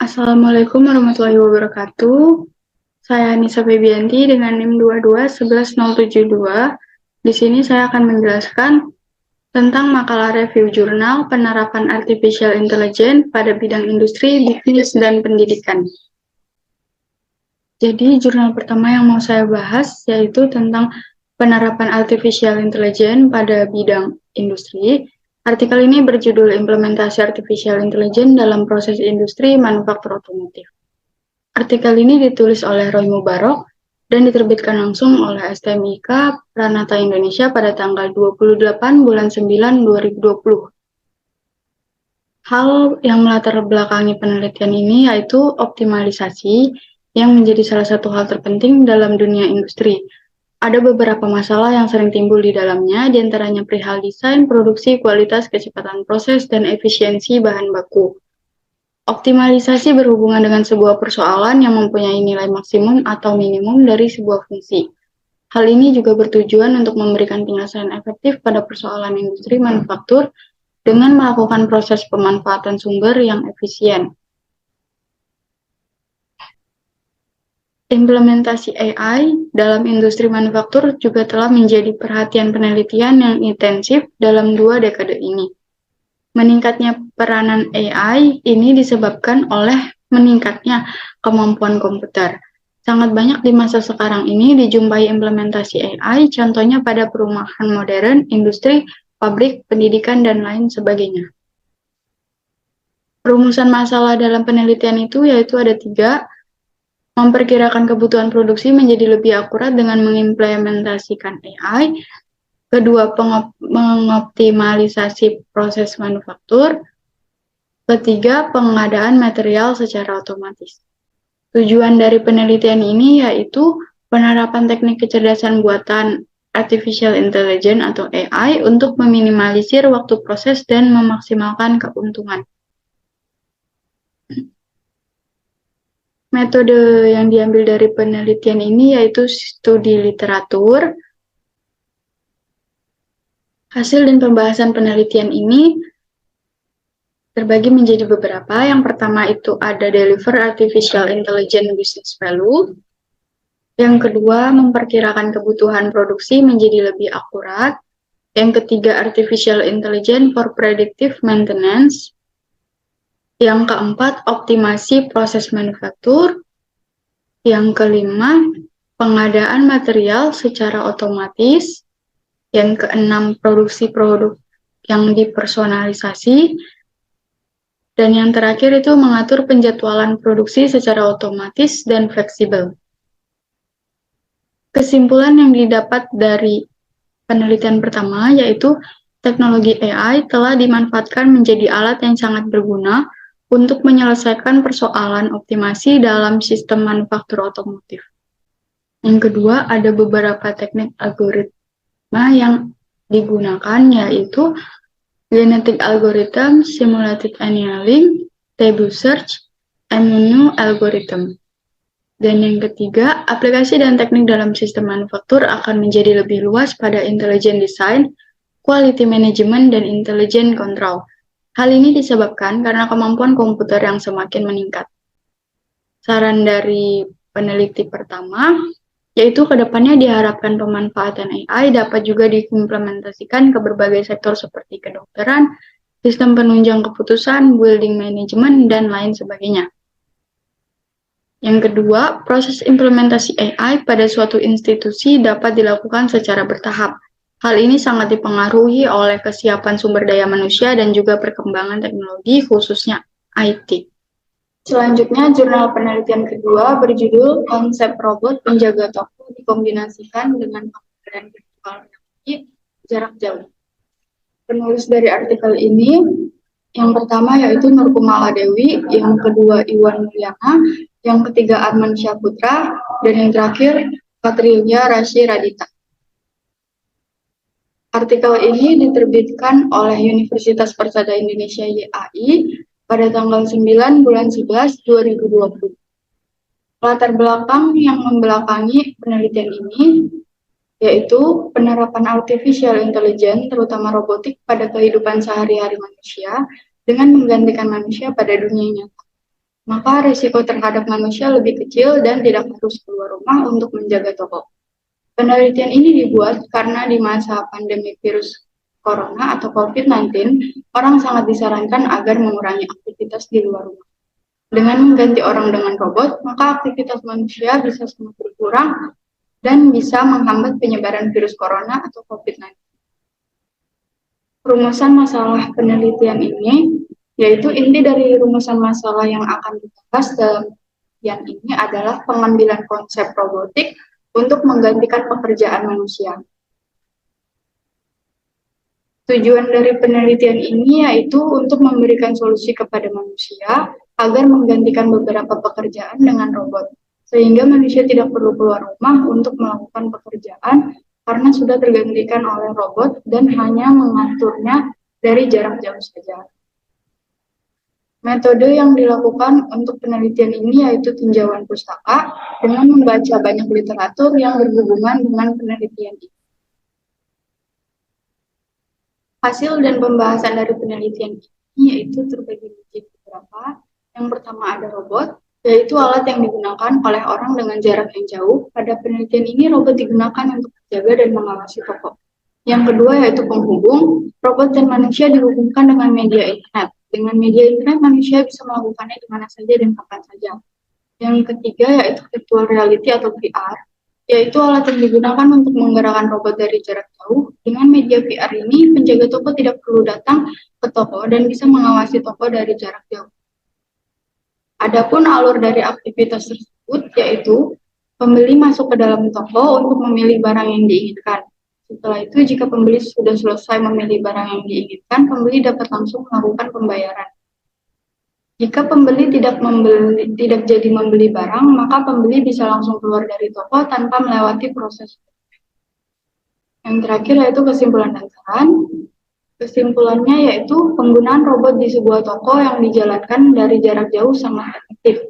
Assalamualaikum warahmatullahi wabarakatuh. Saya Nisa Febianti dengan NIM 2211072. Di sini saya akan menjelaskan tentang makalah review jurnal penerapan artificial intelligence pada bidang industri, bisnis, dan pendidikan. Jadi, jurnal pertama yang mau saya bahas yaitu tentang penerapan artificial intelligence pada bidang industri. Artikel ini berjudul Implementasi Artificial Intelligence dalam Proses Industri Manufaktur Otomotif. Artikel ini ditulis oleh Roy Mubarok dan diterbitkan langsung oleh STMIK Pranata Indonesia pada tanggal 28 bulan 9 2020. Hal yang melatar belakangi penelitian ini yaitu optimalisasi yang menjadi salah satu hal terpenting dalam dunia industri. Ada beberapa masalah yang sering timbul di dalamnya, diantaranya perihal desain, produksi, kualitas, kecepatan proses, dan efisiensi bahan baku. Optimalisasi berhubungan dengan sebuah persoalan yang mempunyai nilai maksimum atau minimum dari sebuah fungsi. Hal ini juga bertujuan untuk memberikan penyelesaian efektif pada persoalan industri manufaktur dengan melakukan proses pemanfaatan sumber yang efisien. Implementasi AI dalam industri manufaktur juga telah menjadi perhatian penelitian yang intensif dalam 2 dekade ini. Meningkatnya peranan AI ini disebabkan oleh meningkatnya kemampuan komputer. Sangat banyak di masa sekarang ini dijumpai implementasi AI, contohnya pada perumahan modern, industri, pabrik, pendidikan, dan lain sebagainya. Rumusan masalah dalam penelitian itu yaitu ada 3, memperkirakan kebutuhan produksi menjadi lebih akurat dengan mengimplementasikan AI, kedua, mengoptimalisasi proses manufaktur, ketiga, pengadaan material secara otomatis. Tujuan dari penelitian ini yaitu penerapan teknik kecerdasan buatan artificial intelligence atau AI untuk meminimalisir waktu proses dan memaksimalkan keuntungan. Metode yang diambil dari penelitian ini yaitu studi literatur. Hasil dan pembahasan penelitian ini terbagi menjadi beberapa. Yang pertama itu ada deliver artificial intelligence business value. Yang kedua, memperkirakan kebutuhan produksi menjadi lebih akurat. Yang ketiga, artificial intelligence for predictive maintenance. Yang keempat, optimasi proses manufaktur. Yang kelima, pengadaan material secara otomatis. Yang keenam, produksi produk yang dipersonalisasi. Dan yang terakhir itu mengatur penjadwalan produksi secara otomatis dan fleksibel. Kesimpulan yang didapat dari penelitian pertama yaitu teknologi AI telah dimanfaatkan menjadi alat yang sangat berguna untuk menyelesaikan persoalan optimasi dalam sistem manufaktur otomotif. Yang kedua, ada beberapa teknik algoritma yang digunakan yaitu genetic algorithm, simulated annealing, table search, and menu algorithm. Dan yang ketiga, aplikasi dan teknik dalam sistem manufaktur akan menjadi lebih luas pada intelligent design, quality management, dan intelligent control. Hal ini disebabkan karena kemampuan komputer yang semakin meningkat. Saran dari peneliti pertama, yaitu kedepannya diharapkan pemanfaatan AI dapat juga diimplementasikan ke berbagai sektor seperti kedokteran, sistem penunjang keputusan, building management, dan lain sebagainya. Yang kedua, proses implementasi AI pada suatu institusi dapat dilakukan secara bertahap. Hal ini sangat dipengaruhi oleh kesiapan sumber daya manusia dan juga perkembangan teknologi, khususnya IT. Selanjutnya, jurnal penelitian kedua berjudul Konsep Robot Penjaga Toko Dikombinasikan dengan Pengadilan Virtual Reality Jarak Jauh. Penulis dari artikel ini yang pertama yaitu Nurkumala Dewi, yang kedua Iwan Mulyana, yang ketiga Arman Syahputra, dan yang terakhir Patria Rasy Radita. Artikel ini diterbitkan oleh Universitas Persada Indonesia YAI pada tanggal 9 bulan 11 2020. Latar belakang yang membelakangi penelitian ini yaitu penerapan artificial intelligence terutama robotik pada kehidupan sehari-hari manusia dengan menggantikan manusia pada dunia nyata. maka risiko terhadap manusia lebih kecil dan tidak harus keluar rumah untuk menjaga toko. Penelitian ini dibuat karena di masa pandemi virus corona atau COVID-19, orang sangat disarankan agar mengurangi aktivitas di luar rumah. Dengan mengganti orang dengan robot, maka aktivitas manusia bisa sangat berkurang dan bisa menghambat penyebaran virus corona atau COVID-19. Rumusan masalah penelitian ini, yaitu inti dari rumusan masalah yang akan dibahas dalam yang ini adalah pengambilan konsep robotik untuk menggantikan pekerjaan manusia. Tujuan dari penelitian ini yaitu untuk memberikan solusi kepada manusia agar menggantikan beberapa pekerjaan dengan robot, sehingga manusia tidak perlu keluar rumah untuk melakukan pekerjaan karena sudah tergantikan oleh robot dan hanya mengaturnya dari jarak jauh saja. Metode yang dilakukan untuk penelitian ini yaitu tinjauan pustaka dengan membaca banyak literatur yang berhubungan dengan penelitian ini. Hasil dan pembahasan dari penelitian ini yaitu terbagi menjadi beberapa. Yang pertama ada robot, yaitu alat yang digunakan oleh orang dengan jarak yang jauh. Pada penelitian ini robot digunakan untuk menjaga dan mengawasi toko. Yang kedua yaitu penghubung, robot dan manusia dihubungkan dengan media internet. Dengan media internet manusia bisa melakukannya di mana saja dan kapan saja. Yang ketiga yaitu virtual reality atau VR, yaitu alat yang digunakan untuk menggerakkan robot dari jarak jauh. Dengan media VR ini, penjaga toko tidak perlu datang ke toko dan bisa mengawasi toko dari jarak jauh. Adapun alur dari aktivitas tersebut, yaitu pembeli masuk ke dalam toko untuk memilih barang yang diinginkan. Setelah itu, jika pembeli sudah selesai memilih barang yang diinginkan, pembeli dapat langsung melakukan pembayaran. Jika pembeli tidak jadi membeli barang, maka pembeli bisa langsung keluar dari toko tanpa melewati proses. Yang terakhir yaitu kesimpulan dan saran. Kesimpulannya yaitu penggunaan robot di sebuah toko yang dijalankan dari jarak jauh sangat efektif,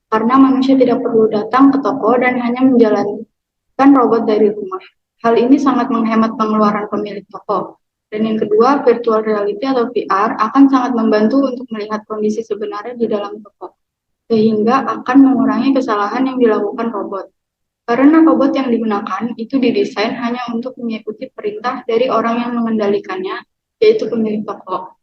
karena manusia tidak perlu datang ke toko dan hanya menjalankan robot dari rumah. Hal ini sangat menghemat pengeluaran pemilik toko. Dan yang kedua, virtual reality atau VR akan sangat membantu untuk melihat kondisi sebenarnya di dalam toko, sehingga akan mengurangi kesalahan yang dilakukan robot. Karena robot yang digunakan itu didesain hanya untuk mengikuti perintah dari orang yang mengendalikannya, yaitu pemilik toko.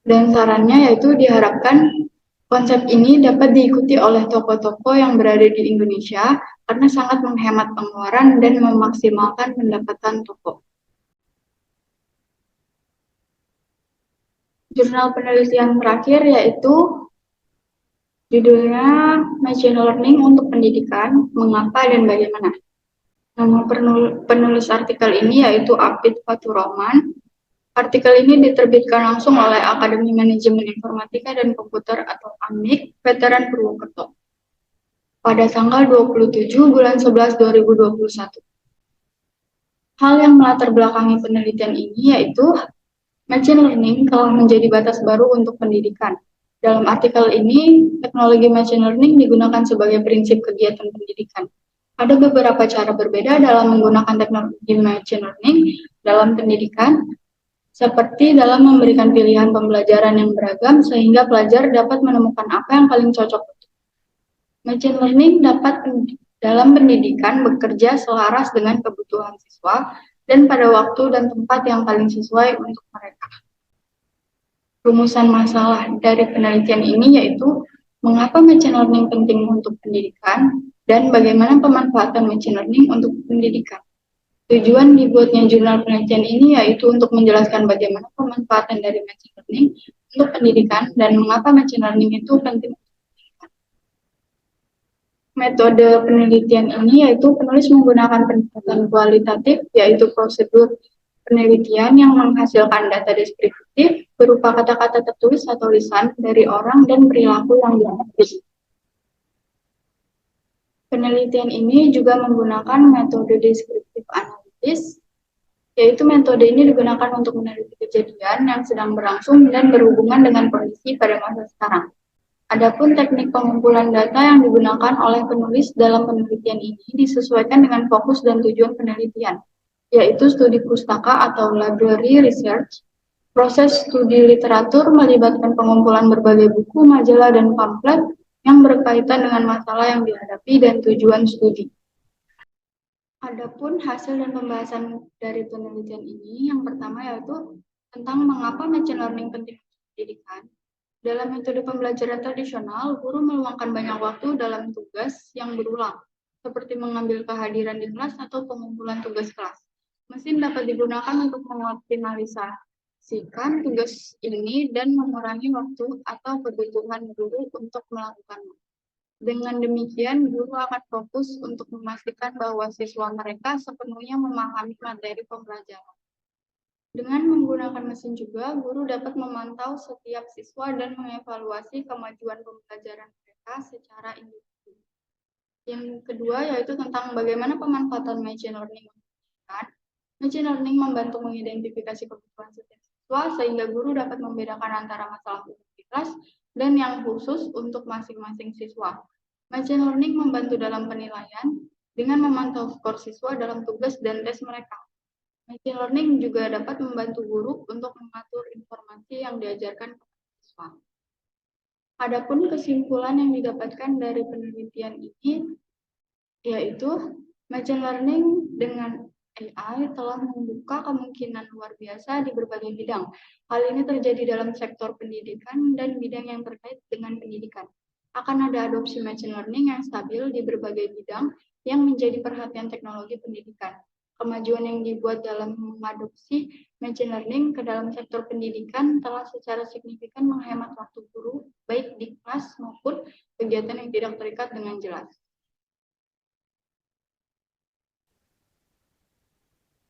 Dan sarannya yaitu diharapkan konsep ini dapat diikuti oleh toko-toko yang berada di Indonesia karena sangat menghemat pengeluaran dan memaksimalkan pendapatan toko. Jurnal penelitian terakhir yaitu judulnya Machine Learning untuk Pendidikan, Mengapa dan Bagaimana. Nama penulis artikel ini yaitu Abid Fathurrahman. Artikel ini diterbitkan langsung oleh Akademi Manajemen Informatika dan Komputer atau AMIK, Veteran Purwokerto, pada tanggal 27 bulan 11 2021. Hal yang melatar belakangi penelitian ini yaitu Machine learning telah menjadi batas baru untuk pendidikan. Dalam artikel ini, teknologi machine learning digunakan sebagai prinsip kegiatan pendidikan. Ada beberapa cara berbeda dalam menggunakan teknologi machine learning dalam pendidikan, seperti dalam memberikan pilihan pembelajaran yang beragam sehingga pelajar dapat menemukan apa yang paling cocok. Machine learning dapat dalam pendidikan bekerja selaras dengan kebutuhan siswa dan pada waktu dan tempat yang paling sesuai untuk mereka. Rumusan masalah dari penelitian ini yaitu mengapa machine learning penting untuk pendidikan dan bagaimana pemanfaatan machine learning untuk pendidikan. Tujuan dibuatnya jurnal penelitian ini yaitu untuk menjelaskan bagaimana pemanfaatan dari machine learning untuk pendidikan dan mengapa machine learning itu penting. Metode penelitian ini yaitu penulis menggunakan pendekatan kualitatif, yaitu prosedur penelitian yang menghasilkan data deskriptif berupa kata-kata tertulis atau lisan dari orang dan perilaku yang diamati. Penelitian ini juga menggunakan metode deskriptif analisis, yaitu metode ini digunakan untuk meneliti kejadian yang sedang berlangsung dan berhubungan dengan kondisi pada masa sekarang. Adapun teknik pengumpulan data yang digunakan oleh penulis dalam penelitian ini disesuaikan dengan fokus dan tujuan penelitian, yaitu studi pustaka atau library research. Proses studi literatur melibatkan pengumpulan berbagai buku, majalah, dan pamflet yang berkaitan dengan masalah yang dihadapi dan tujuan studi. Adapun hasil dan pembahasan dari penelitian ini, yang pertama yaitu tentang mengapa machine learning penting untuk pendidikan. Dalam metode pembelajaran tradisional, guru meluangkan banyak waktu dalam tugas yang berulang, seperti mengambil kehadiran di kelas atau pengumpulan tugas kelas. Mesin dapat digunakan untuk mengoptimalisasikan tugas ini dan mengurangi waktu atau kebutuhan guru untuk melakukannya. Dengan demikian, guru akan fokus untuk memastikan bahwa siswa mereka sepenuhnya memahami materi pembelajaran. Dengan menggunakan mesin juga, guru dapat memantau setiap siswa dan mengevaluasi kemajuan pembelajaran mereka secara individu. Yang kedua yaitu tentang bagaimana pemanfaatan machine learning. Machine learning membantu mengidentifikasi kebutuhan setiap siswa sehingga guru dapat membedakan antara masalah umum di kelas dan yang khusus untuk masing-masing siswa. Machine learning membantu dalam penilaian dengan memantau skor siswa dalam tugas dan tes mereka. Machine learning juga dapat membantu guru untuk mengatur informasi yang diajarkan kepada siswa. Adapun kesimpulan yang didapatkan dari penelitian ini yaitu machine learning dengan AI telah membuka kemungkinan luar biasa di berbagai bidang. Hal ini terjadi dalam sektor pendidikan dan bidang yang terkait dengan pendidikan. Akan ada adopsi machine learning yang stabil di berbagai bidang yang menjadi perhatian teknologi pendidikan. Kemajuan yang dibuat dalam mengadopsi machine learning ke dalam sektor pendidikan telah secara signifikan menghemat waktu guru, baik di kelas maupun kegiatan yang tidak terikat dengan jelas.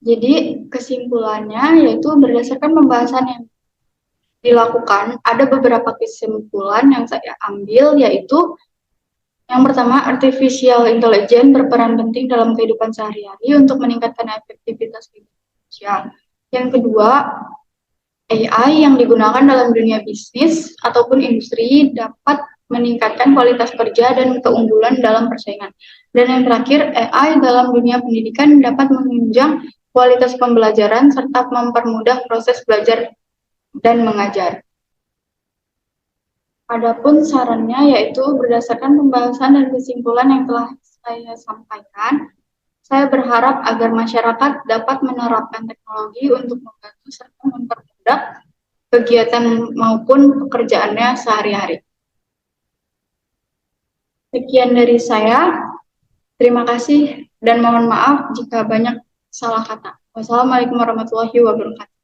Jadi kesimpulannya yaitu berdasarkan pembahasan yang dilakukan, ada beberapa kesimpulan yang saya ambil yaitu yang pertama, artificial intelligence berperan penting dalam kehidupan sehari-hari untuk meningkatkan efektivitas manusia. Yang kedua, AI yang digunakan dalam dunia bisnis ataupun industri dapat meningkatkan kualitas kerja dan keunggulan dalam persaingan. Dan yang terakhir, AI dalam dunia pendidikan dapat menunjang kualitas pembelajaran serta mempermudah proses belajar dan mengajar. Adapun sarannya yaitu berdasarkan pembahasan dan kesimpulan yang telah saya sampaikan, saya berharap agar masyarakat dapat menerapkan teknologi untuk membantu serta mempermudah kegiatan maupun pekerjaannya sehari-hari. Sekian dari saya. Terima kasih dan mohon maaf jika banyak salah kata. Wassalamualaikum warahmatullahi wabarakatuh.